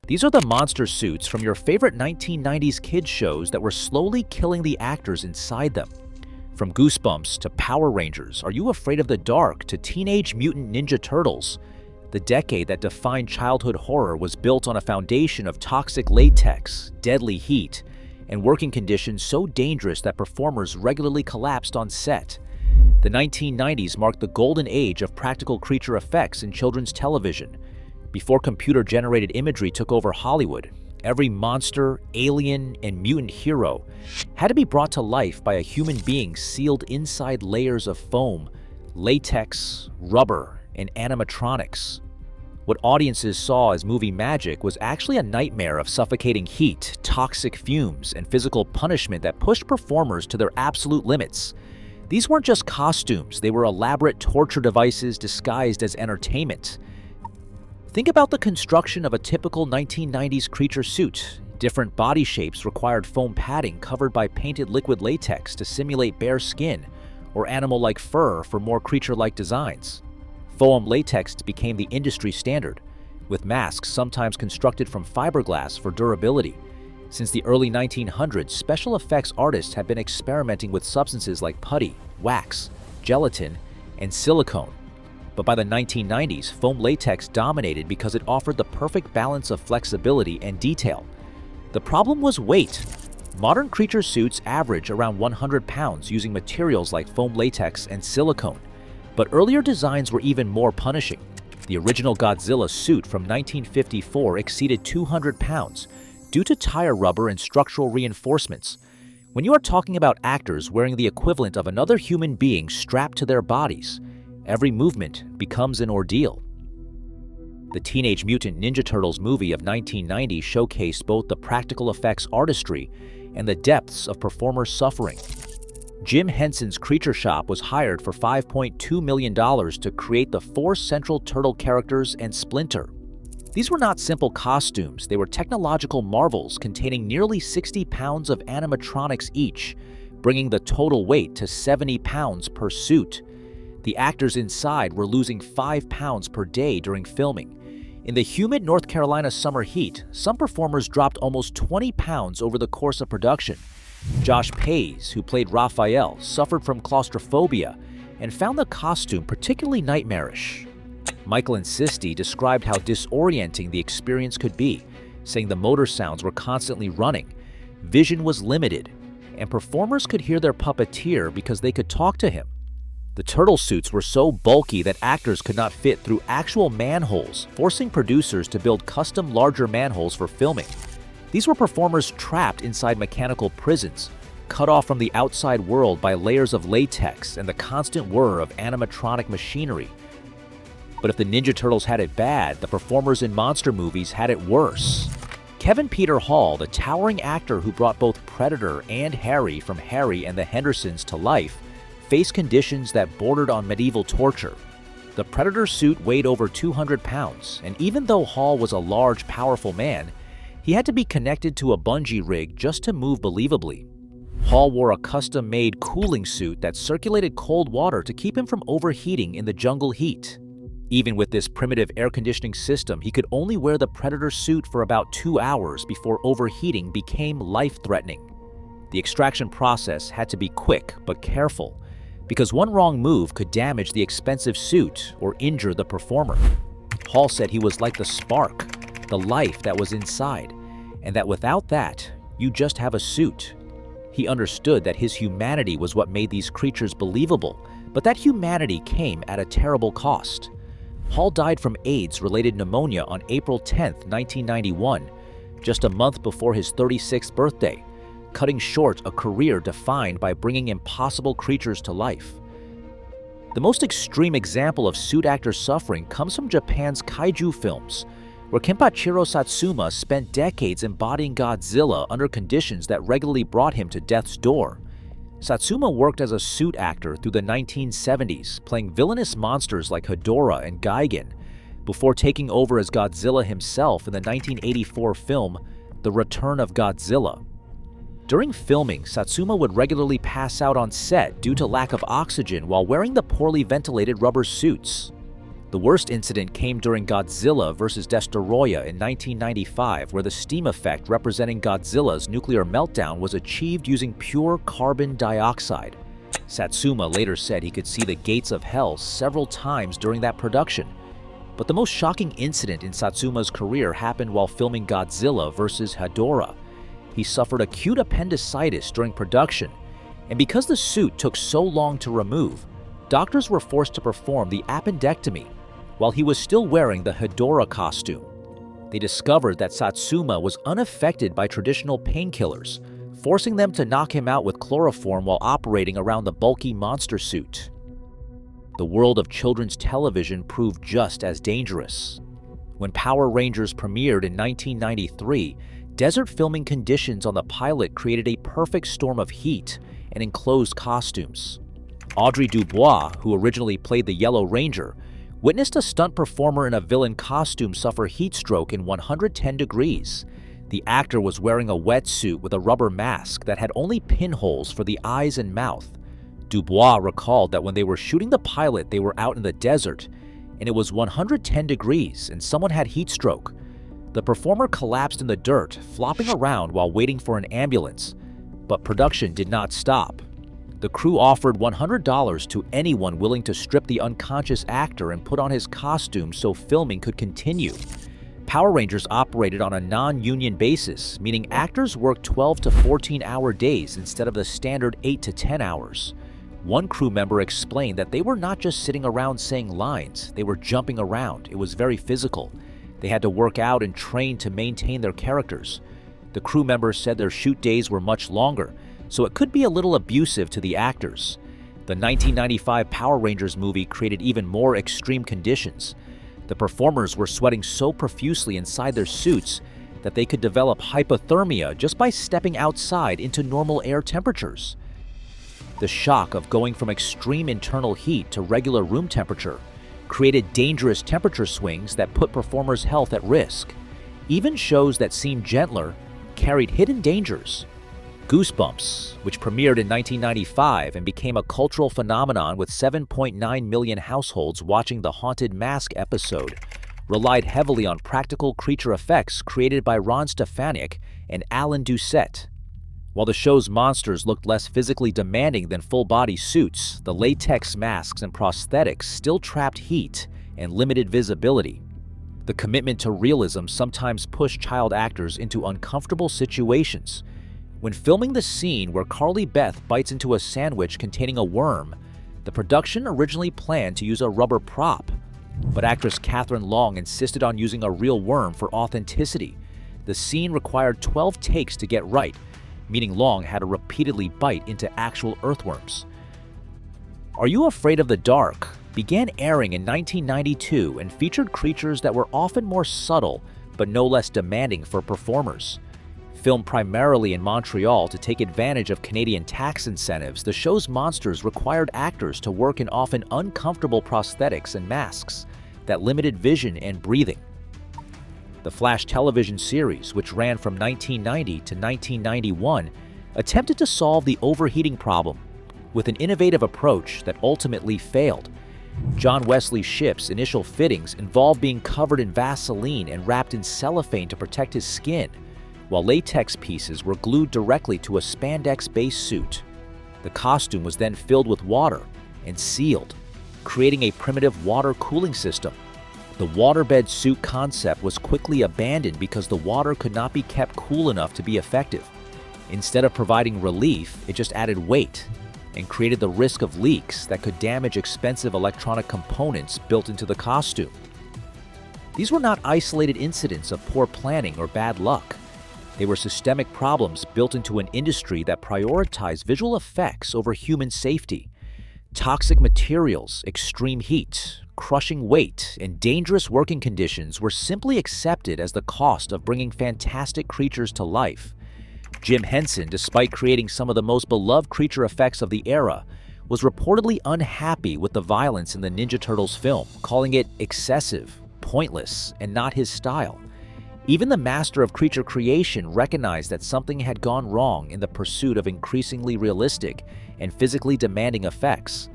These are the monster suits from your favorite 1990s kids shows that were slowly killing the actors inside them. From Goosebumps to Power Rangers, Are You Afraid of the Dark to Teenage Mutant Ninja Turtles, the decade that defined childhood horror was built on a foundation of toxic latex, deadly heat, and working conditions so dangerous that performers regularly collapsed on set. The 1990s marked the golden age of practical creature effects in children's television. Before computer-generated imagery took over Hollywood, every monster, alien, and mutant hero had to be brought to life by a human being sealed inside layers of foam, latex, rubber, and animatronics. What audiences saw as movie magic was actually a nightmare of suffocating heat, toxic fumes, and physical punishment that pushed performers to their absolute limits. These weren't just costumes, they were elaborate torture devices disguised as entertainment. Think about the construction of a typical 1990s creature suit. Different body shapes required foam padding covered by painted liquid latex to simulate bare skin, or animal-like fur for more creature-like designs. Foam latex became the industry standard, with masks sometimes constructed from fiberglass for durability. Since the early 1900s, special effects artists have been experimenting with substances like putty, wax, gelatin, and silicone. But by the 1990s, foam latex dominated because it offered the perfect balance of flexibility and detail. The problem was weight. Modern creature suits average around 100 pounds using materials like foam latex and silicone. But earlier designs were even more punishing. The original Godzilla suit from 1954 exceeded 200 pounds due to tire rubber and structural reinforcements. When you are talking about actors wearing the equivalent of another human being strapped to their bodies, every movement becomes an ordeal. The Teenage Mutant Ninja Turtles movie of 1990 showcased both the practical effects artistry and the depths of performer suffering. Jim Henson's Creature Shop was hired for $5.2 million to create the four central turtle characters and Splinter. These were not simple costumes, they were technological marvels containing nearly 60 pounds of animatronics each, bringing the total weight to 70 pounds per suit. The actors inside were losing 5 pounds per day during filming. In the humid North Carolina summer heat, some performers dropped almost 20 pounds over the course of production. Josh Pays, who played Raphael, suffered from claustrophobia and found the costume particularly nightmarish. Michael Insisti described how disorienting the experience could be, saying the motor sounds were constantly running, vision was limited, and performers could hear their puppeteer because they could talk to him. The turtle suits were so bulky that actors could not fit through actual manholes, forcing producers to build custom larger manholes for filming. These were performers trapped inside mechanical prisons, cut off from the outside world by layers of latex and the constant whir of animatronic machinery. But if the Ninja Turtles had it bad, the performers in monster movies had it worse. Kevin Peter Hall, the towering actor who brought both Predator and Harry from Harry and the Hendersons to life, faced conditions that bordered on medieval torture. The Predator suit weighed over 200 pounds, and even though Hall was a large, powerful man, he had to be connected to a bungee rig just to move believably. Hall wore a custom-made cooling suit that circulated cold water to keep him from overheating in the jungle heat. Even with this primitive air conditioning system, he could only wear the Predator suit for about 2 hours before overheating became life-threatening. The extraction process had to be quick but careful, because one wrong move could damage the expensive suit or injure the performer. Hall said he was like the spark, the life that was inside, and that without that, you just have a suit. He understood that his humanity was what made these creatures believable, but that humanity came at a terrible cost. Hall died from AIDS-related pneumonia on April 10, 1991, just a month before his 36th birthday, cutting short a career defined by bringing impossible creatures to life. The most extreme example of suit actor suffering comes from Japan's kaiju films, where Kenpachiro Satsuma spent decades embodying Godzilla under conditions that regularly brought him to death's door. Satsuma worked as a suit actor through the 1970s, playing villainous monsters like Hedorah and Gigan, before taking over as Godzilla himself in the 1984 film The Return of Godzilla. During filming, Satsuma would regularly pass out on set due to lack of oxygen while wearing the poorly ventilated rubber suits. The worst incident came during Godzilla vs. Destoroyah in 1995, where the steam effect representing Godzilla's nuclear meltdown was achieved using pure carbon dioxide. Satsuma later said he could see the gates of hell several times during that production. But the most shocking incident in Satsuma's career happened while filming Godzilla vs. Hedorah. He suffered acute appendicitis during production, and because the suit took so long to remove, doctors were forced to perform the appendectomy while he was still wearing the Hedorah costume. They discovered that Satsuma was unaffected by traditional painkillers, forcing them to knock him out with chloroform while operating around the bulky monster suit. The world of children's television proved just as dangerous. When Power Rangers premiered in 1993, desert filming conditions on the pilot created a perfect storm of heat and enclosed costumes. Audrey Dubois, who originally played the Yellow Ranger, witnessed a stunt performer in a villain costume suffer heat stroke in 110 degrees. The actor was wearing a wetsuit with a rubber mask that had only pinholes for the eyes and mouth. Dubois recalled that when they were shooting the pilot, they were out in the desert, and it was 110 degrees and someone had heat stroke. The performer collapsed in the dirt, flopping around while waiting for an ambulance, but production did not stop. The crew offered $100 to anyone willing to strip the unconscious actor and put on his costume so filming could continue. Power Rangers operated on a non-union basis, meaning actors worked 12 to 14-hour days instead of the standard 8 to 10 hours. One crew member explained that they were not just sitting around saying lines, they were jumping around. It was very physical. They had to work out and train to maintain their characters. The crew members said their shoot days were much longer, so it could be a little abusive to the actors. The 1995 Power Rangers movie created even more extreme conditions. The performers were sweating so profusely inside their suits that they could develop hypothermia just by stepping outside into normal air temperatures. The shock of going from extreme internal heat to regular room temperature created dangerous temperature swings that put performers' health at risk. Even shows that seemed gentler carried hidden dangers. Goosebumps, which premiered in 1995 and became a cultural phenomenon with 7.9 million households watching the Haunted Mask episode, relied heavily on practical creature effects created by Ron Stefanik and Alan Doucette. While the show's monsters looked less physically demanding than full-body suits, the latex masks and prosthetics still trapped heat and limited visibility. The commitment to realism sometimes pushed child actors into uncomfortable situations. When filming the scene where Carly Beth bites into a sandwich containing a worm, the production originally planned to use a rubber prop, but actress Catherine Long insisted on using a real worm for authenticity. The scene required 12 takes to get right, meaning Long had to repeatedly bite into actual earthworms. Are You Afraid of the Dark began airing in 1992 and featured creatures that were often more subtle but no less demanding for performers. Filmed primarily in Montreal to take advantage of Canadian tax incentives, the show's monsters required actors to work in often uncomfortable prosthetics and masks that limited vision and breathing. The Flash television series, which ran from 1990 to 1991, attempted to solve the overheating problem with an innovative approach that ultimately failed. John Wesley Shipp's initial fittings involved being covered in Vaseline and wrapped in cellophane to protect his skin, while latex pieces were glued directly to a spandex-based suit. The costume was then filled with water and sealed, creating a primitive water cooling system. The waterbed suit concept was quickly abandoned because the water could not be kept cool enough to be effective. Instead of providing relief, it just added weight and created the risk of leaks that could damage expensive electronic components built into the costume. These were not isolated incidents of poor planning or bad luck. They were systemic problems built into an industry that prioritized visual effects over human safety. Toxic materials, extreme heat, crushing weight, and dangerous working conditions were simply accepted as the cost of bringing fantastic creatures to life. Jim Henson, despite creating some of the most beloved creature effects of the era, was reportedly unhappy with the violence in the Ninja Turtles film, calling it excessive, pointless, and not his style. Even the master of creature creation recognized that something had gone wrong in the pursuit of increasingly realistic and physically demanding effects.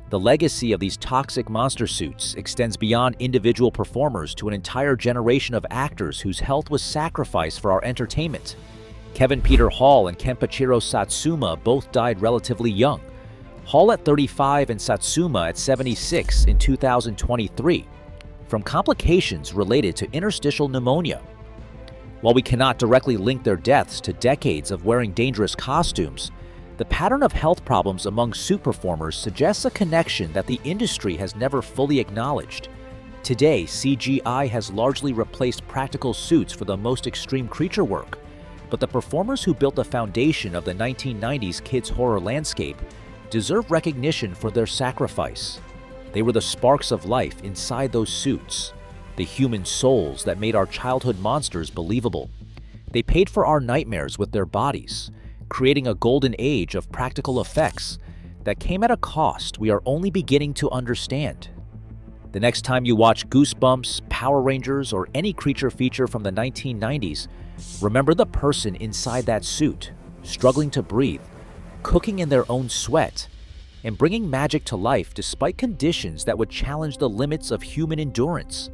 The legacy of these toxic monster suits extends beyond individual performers to an entire generation of actors whose health was sacrificed for our entertainment. Kevin Peter Hall and Kenpachiro Satsuma both died relatively young. Hall at 35 and Satsuma at 76 in 2023, from complications related to interstitial pneumonia. While we cannot directly link their deaths to decades of wearing dangerous costumes, the pattern of health problems among suit performers suggests a connection that the industry has never fully acknowledged. Today, CGI has largely replaced practical suits for the most extreme creature work, but the performers who built the foundation of the 1990s kids' horror landscape deserve recognition for their sacrifice. They were the sparks of life inside those suits, the human souls that made our childhood monsters believable. They paid for our nightmares with their bodies, creating a golden age of practical effects that came at a cost we are only beginning to understand. The next time you watch Goosebumps, Power Rangers, or any creature feature from the 1990s, remember the person inside that suit, struggling to breathe, cooking in their own sweat, and bringing magic to life despite conditions that would challenge the limits of human endurance.